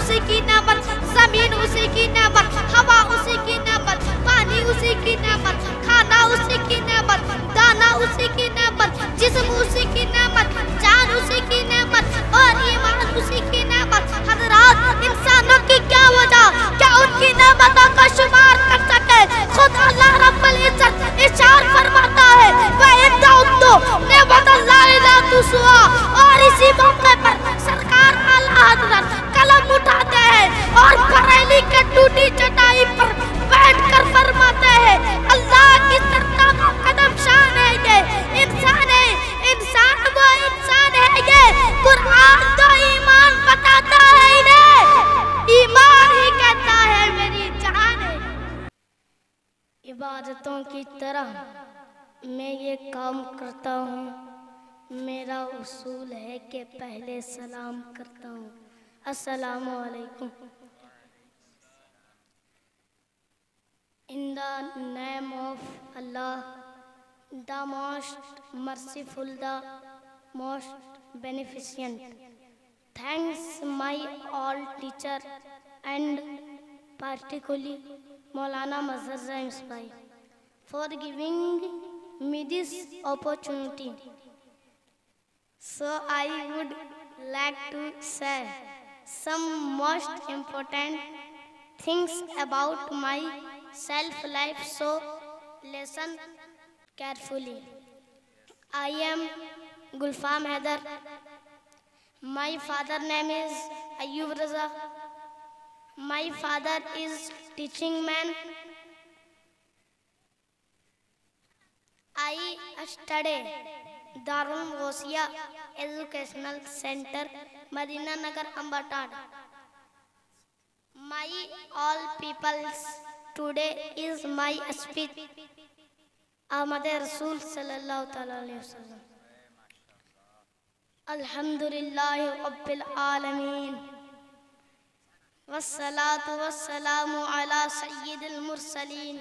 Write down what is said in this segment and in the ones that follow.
उसी की नेमत, जमीन उसी की नेमत, हवा उसी की नेमत, पानी उसी की नेमत, खाना उसी की नेमत, दाना उसी की नेमत, जिस्म उसी की नेमत, जान उसी की नेमत और ईमान उसी की नेमत। हज़रात, इंसानों की क्या वजह, क्या उनकी नेमतों का शुमार कर सके? खुद अल्लाह रब्बुल इज्जत इरशाद फरमाता है, वह इंदो नेमतुल्लाह ला तुस्वा। और इसी मौके पर सरकार आला हज़रत कलम उठाते हैं और बरेली के टूटी चटाई पर बैठकर फरमाते हैं, अल्लाह की सरकार का कदम शान है ये इंसान है, इंसान वो इंसान है ये। कुरान तो ईमान बताता है इन्हें, ईमान ही कहता है मेरी जान है। इबादतों की तरह मैं ये काम करता हूँ, मेरा उसूल है कि पहले सलाम करता हूँ, अस्सलामु अलैकुम। In the name of Allah, the most merciful, the most beneficent. Thanks my all teacher and particularly Maulana Mazhar James Bhai for giving me this opportunity. So I would like to say some most important things about my self-life, so listen carefully. I am Gulfam Haidar. My father name is Ayyub Raza. My father is teaching man. I study Darul Ghosia Educational Center, Madina Nagar, Ambatad. My all peoples, today is my speech. Ahmad Rasul sallallahu alaihi wasallam. Alhamdulillahi Rabbil Alameen. Wassalatu wassalamu ala Sayyidil Mursaleen.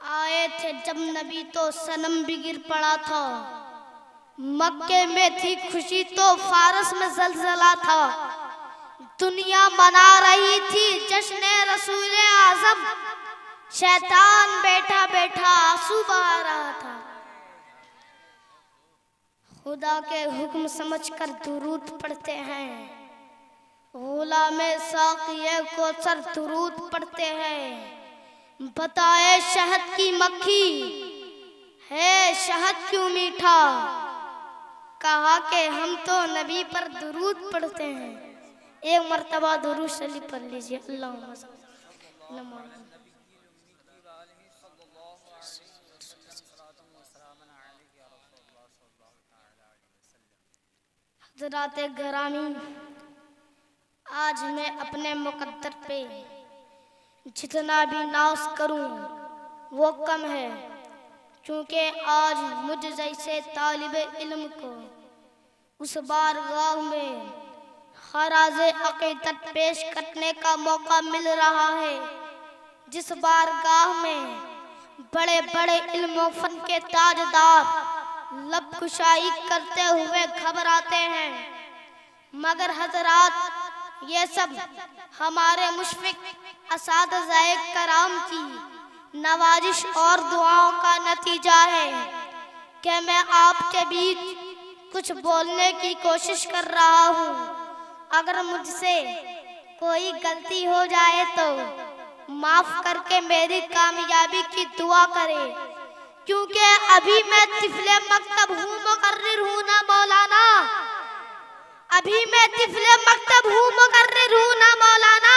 आए थे जब नबी तो सनम भी गिर पड़ा था, मक्के में थी खुशी तो फारस में जलजला था। दुनिया मना रही थी जश्न रसूल आज़म, शैतान बैठा बैठा आंसू बहा रहा था। खुदा के हुक्म समझकर दुरूद पढ़ते हैं, गुलामे साक़िए कौसर दुरूद पढ़ते हैं। बताए शहद की मक्खी है शहद क्यों मीठा, कहा कि हम तो नबी पर दुरूद पढ़ते हैं। एक मर्तबा दुरूद शरीफ पढ़ लीजिए। अल्लाहुम्मा हज़रात गिरामी, आज मैं अपने मुक़द्दर पे जितना भी नाज़ करूं वो कम है, क्योंकि आज मुझ जैसे तालिबे इल्म को उस बारगाह में खराज़े अक़ीदत पेश करने का मौका मिल रहा है, जिस बारगाह में बड़े बड़े इल्म फन के ताजदार लब कुशाई करते हुए घबराते हैं। मगर हज़रात, ये सब हमारे मुशफ़िक़ असातिज़ाए कराम की नवाजिश और दुआओं का नतीजा है कि मैं आपके बीच कुछ बोलने की कोशिश कर रहा हूँ। अगर मुझसे कोई गलती हो जाए तो माफ करके मेरी कामयाबी की दुआ करें, क्योंकि अभी मैं तिफले मकतब हूँ, मुकर्रिर हूँ ना मौलाना। अभी मैं तिफले मकतब हूँ, मुकर्रिर हूँ ना मौलाना।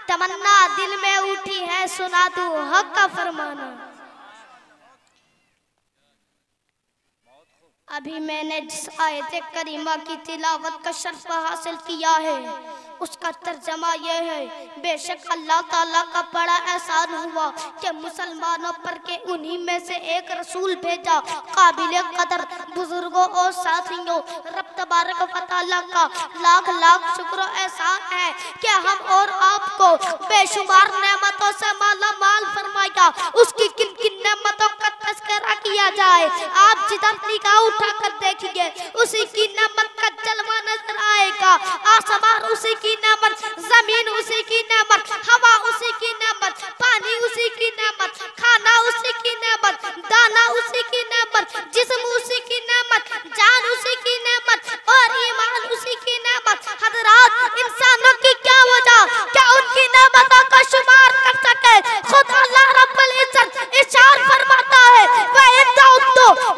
तमन्ना दिल में उठी है, सुना दूँ हक का फरमाना। अभी मैंने जिस आयत करीमा की तिलावत का शर्फ हासिल किया है उसका तर्जमा यह है, बेशक अल्लाह ताला का बड़ा एहसान हुआ कि मुसलमानों पर के उन्हीं में से एक रसूल भेजा। काबिल कदर बुजुर्गों और साथियों, रब तबारक व तआला का लाख लाख शुक्र एहसान है कि हम और आपको बेशुमार नेमतों से माला माल फरमाया। उसकी किन किन नेमतों का तज़किरा किया जाए, आप जिधर निगाह उठा कर देखिए उसी की नेमत का जलवा नजर आएगा। आसमान उसी की नेमत, जमीन उसी की नेमत, हवा उसी की नेमत, पानी उसी की नेमत, खाना उसी की नेमत, दाना उसी की नेमत, जिस्म उसी की नेमत, जान उसी की नेमत और ईमान उसी की नेमत। हज़रात, इंसानों की क्या वजह क्या उनकी नेमतों का शुमार कर सके? खुद अल्लाह रब्बुल इज्जत इरशाद फरमाता है, वह इंदो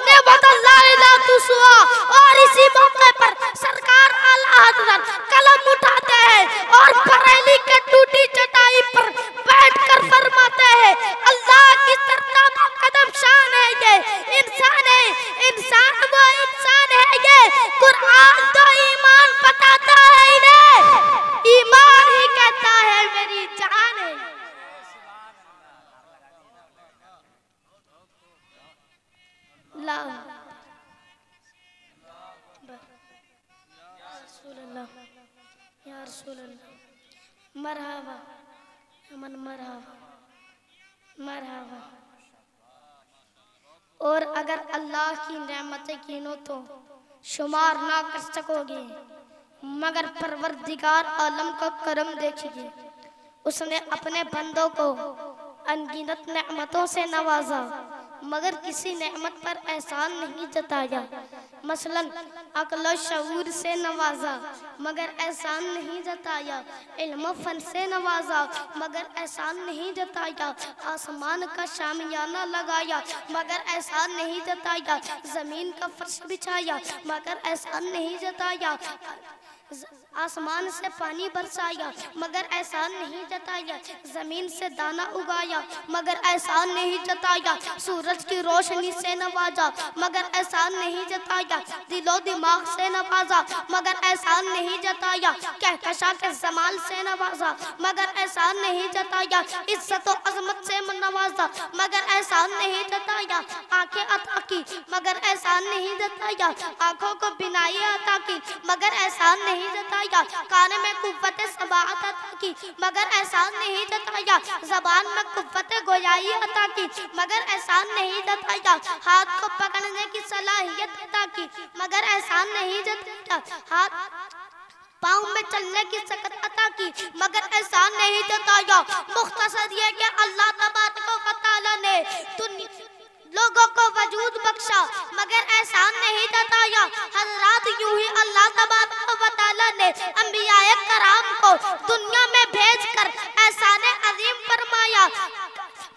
नेमतुल्लाह ला तुसवा। और इसी मौके पर सरकार आला हज़रत कलम उठाते हैं और बरेली के टूटी चटाई पर बैठकर फरमाते हैं, अल्लाह की सरकार का कदम शान है ये इंसान है, इंसान वो इंसान है ये। कुरान तो ईमान बताता है इन्हें, ईमान ही कहता है मेरी जान है। ला या रसूल अल्लाह, मरहबा अमन, मरहबा मरहबा। और अगर अल्लाह की नेमतें गिनो तो शुमार ना कर सकोगे, मगर परवरदिगार आलम का करम देखिए। उसने अपने बंदों को अनगिनत नेमतों से नवाजा, मगर किसी नेमत पर एहसान नहीं जताया। मसलन अक्ल शऊर से नवाजा, मगर एहसान नहीं जताया। इल्म फन से नवाजा, मगर एहसान नहीं जताया। आसमान का शामियाना लगाया, मगर एहसान नहीं जताया। ज़मीन का फर्श बिछाया, मगर एहसान नहीं जताया। आसमान से पानी बरसाया, मगर एहसान नहीं जताया। ज़मीन से दाना उगाया, मगर एहसान नहीं जताया। सूरज की रोशनी से नवाजा, मगर एहसान नहीं जताया। दिलो दिमाग से नवाजा, मगर एहसान नहीं जताया। कहकशा के जमाल से नवाजा, मगर एहसान नहीं जताया। इज्जत और अजमत से नवाजा, मगर एहसान नहीं जताया। आंखें अता की, मगर एहसान नहीं जताया। आंखों को बिनाई अता की, मगर एहसान नहीं जताया। कान में कुव्वत समाअत अता की, मगर एहसान नहीं जताया। ज़बान में कुव्वत गोयाई अता की, मगर एहसान नहीं जताया। हाथ को पकड़ने की सलाहियत अता की, मगर एहसान नहीं जताया। हाथ पाँव में चलने की सकत अता की, मगर एहसान नहीं जताया। मुख्तसर ये कि अल्लाह तबारक व तआला ने लोगों को वजूद बख्शा, मगर एहसान नहीं जताया। हज़रात, यूं ही अल्लाह तबारक व तआला ने अंबियाए कराम को दुनिया में भेजकर एहसान अजीम फरमाया,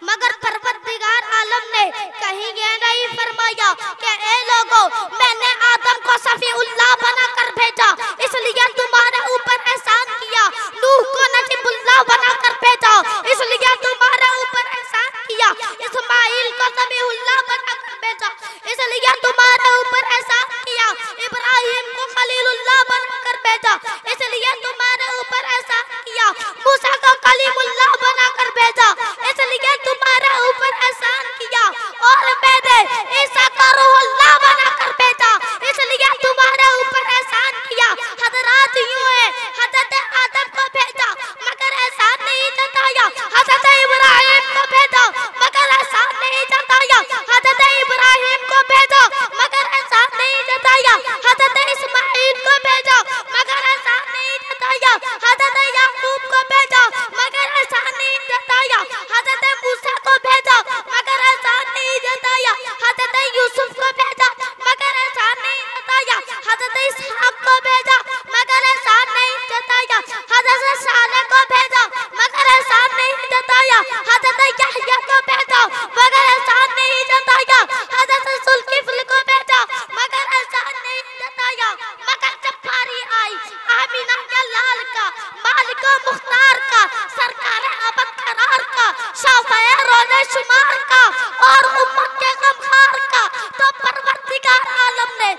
मगर परवरदिगार आलम ने कहीं ये नहीं फरमाया कि ए लोगों, मैंने आदम को सफीउल्लाह बनाकर भेजा इसलिए तुम्हारे ऊपर एहसान किया। नूह को नजीबुल्लाह बनाकर भेजा इसलिए तुम्हारे ऊपर एहसान किया। इस्माइल को ज़बीहुल्लाह बनाकर भेजा इसलिए तुम्हारे ऊपर एहसान किया। इब्राहिम को खलीलुल्लाह बनाकर भेजा इसलिए तुम्हारे ऊपर एहसान किया। मूसा को कलीमुल्लाह बनाकर भेजा इसलिए तुम्हारे ऊपर एहसान किया। और मैंने ईसा को रूहुल्लाह बनाकर भेजा इसलिए तुम्हारे ऊपर एहसान किया। हज़रात, यूं है, हज़रत आदम को भेजा मगर एहसान नहीं जताया। हज़रत इब्राहिम को भेजा मगर एहसान नहीं जताया। हज़रत इब्राहिम को भेजा मगर एहसान नहीं जताया। हज़रत इस्माइल को भेजा मगर एहसान नहीं जताया। हज़रत याकूब को भेजा मगर एहसान नहीं जताया। हज़रत मूसा को भेजा मगर एहसान नहीं जताया। हज़रत यूसुफ को भेजा मगर एहसान नहीं जताया। हज़रत इसहाक को भेजा मगर एहसान नहीं जताया। हज़रत सालेह को भेजा मगर एहसान नहीं जताया। हज़रत यहया को भेजा मगर एहसान नहीं जताया। हज़रत जुल्किफ्ल को भेजा मगर एहसान नहीं जताया। मगर जब बारी आई आमिना के लाल का, मालिक मुख्तार का, सरकार अबद करार का, शाफ़ए रोज़े शुमार का और उम्मत के गमखार का, तो परवरदिगार आलम ने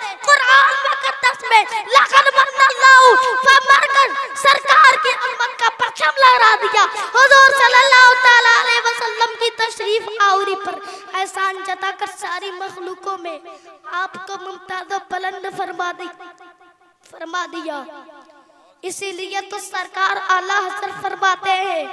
मरकर सरकार की अजमत का परचम लहरा दिया। हुजूर सल्लल्लाहु ताला अलैहि वसल्लम की तशरीफ आवरी पर एहसान जताकर सारी मखलूकों में आपको मुमताज़ व बुलंद फरमा दिया। इसीलिए तो सरकार आला हज़रत फरमाते हैं,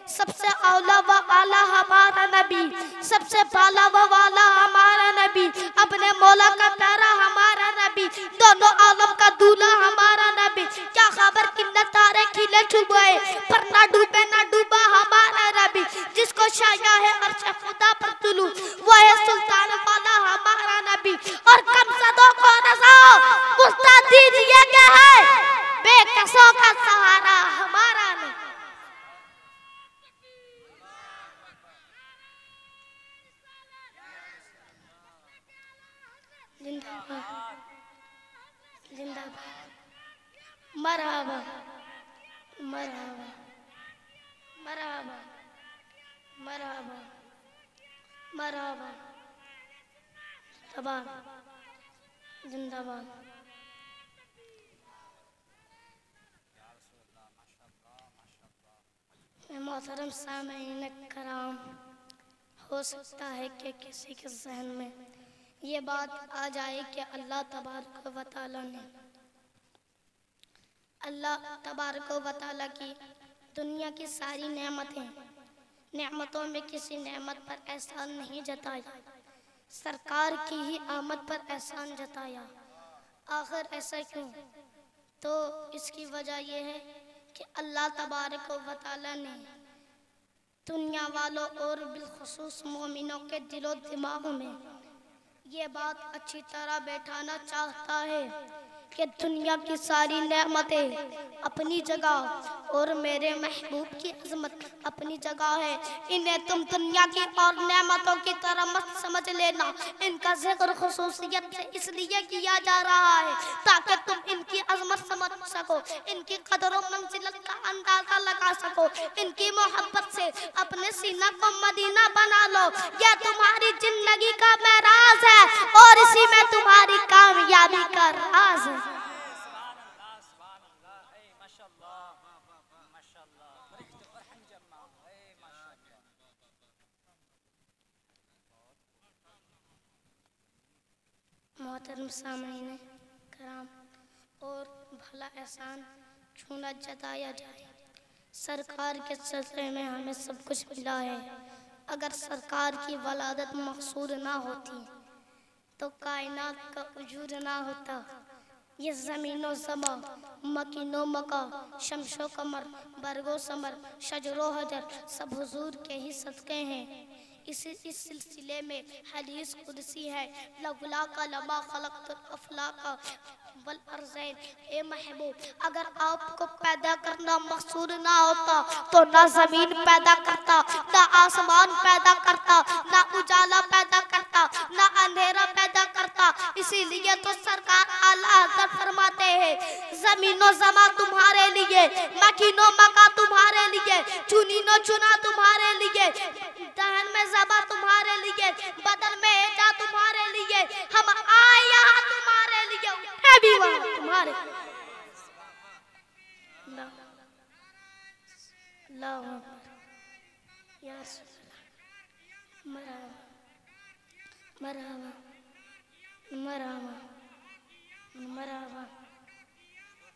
सबसे औला व आला हमारा नबी, सबसे बाला व वाला हमारा नबी, अपने मौला का प्यारा हमारा नबी, दोनों आलम का दूल्हा हमारा नबी। क्या खबर कितने तारे खिले छुपे पर ना डूबे ना डूबा हमारा नबी। जिसको शाया है अर्श खुदा पर तुलू, वो है सुल्तान वाला हमारा नबी। और कमसदों को रज़ा मुस्ता दीजिए क्या है, बेकसों का सहारा हमारा नबी। जिंदाबाद जिंदाबाद, मरहबा मरहबा मरहबा मरहबा मरहबा, जिंदाबाद जिंदाबाद। मोहतरम सामईन कराम, हो सकता है कि किसी के जहन में ये बात आ जाए कि अल्लाह तबारक व तआला ने की दुनिया की सारी नेमतों में किसी नेमत पर एहसान नहीं जताया, सरकार की ही आमद पर एहसान जताया। आखिर ऐसा क्यों? तो इसकी वजह यह है कि अल्लाह तबारक व तआला ने दुनिया वालों और बिलखुसूस मोमिनों के दिलो दिमाग में ये बात अच्छी तरह बैठाना चाहता है कि दुनिया की सारी नेमतें अपनी जगह और मेरे महबूब की अजमत अपनी जगह है। इन्हें तुम दुनिया की और नेमतों की तरह मत समझ लेना। इनका जिक्र खुसूसियत से इसलिए किया जा रहा है ताकि तुम इनकी अजमत समझ सको, इनकी कदर और मंजिलत का अंदाजा लगा सको, इनकी मोहब्बत से अपने सीना को मदीना बना लो। यह तुम्हारी जिंदगी का मेराज है और इसी में तुम्हारी कामयाबी का राज है। मोहतरम सामईन कराम, और भला एहसान क्यों न जताया जाए। सरकार के सिलसिले में हमें सब कुछ मिला है। अगर सरकार की वलादत मकसूद ना होती तो कायनात का वजूद ना होता। ये ज़मीनो ज़मा, मकीनो मका, शमशो कमर, बरगो समर, शजरो हजर सब हुजूर के ही सदक़े हैं। इस सिलसिले में हदीस कुदसी है, लौला का लमा खलक़तुल अफ़लाक़ वल अर्ज़ैन। ए महबूब, अगर आपको पैदा करना मकसूद ना होता तो ना ज़मीन पैदा करता, ना आसमान पैदा करता, ना उजाला पैदा करता, ना अंधेरा पैदा करता। इसीलिए तो सरकार आला हज़रत फरमाते हैं, ज़मीनो ज़मा तुम्हारे लिए, मकीनो मका तुम्हारे लिए, चुनीनो चुना तुम्हारे लिए, दहन में ज़बा तुम्हारे लिए, बदन में एजा तुम्हारे लिए, हम आए यहाँ तुम्हारे लिए, उठे भी वहाँ तुम्हारे। अल्लाहु अकबर या रसूलल्लाह। मरहबा मरहबा मरहबा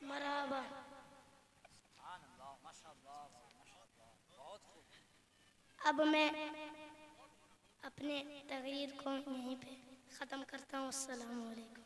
मरहबा। अब मैं अपने तकरीर को यहीं पे ख़त्म करता हूँ। अस्सलामु अलैकुम।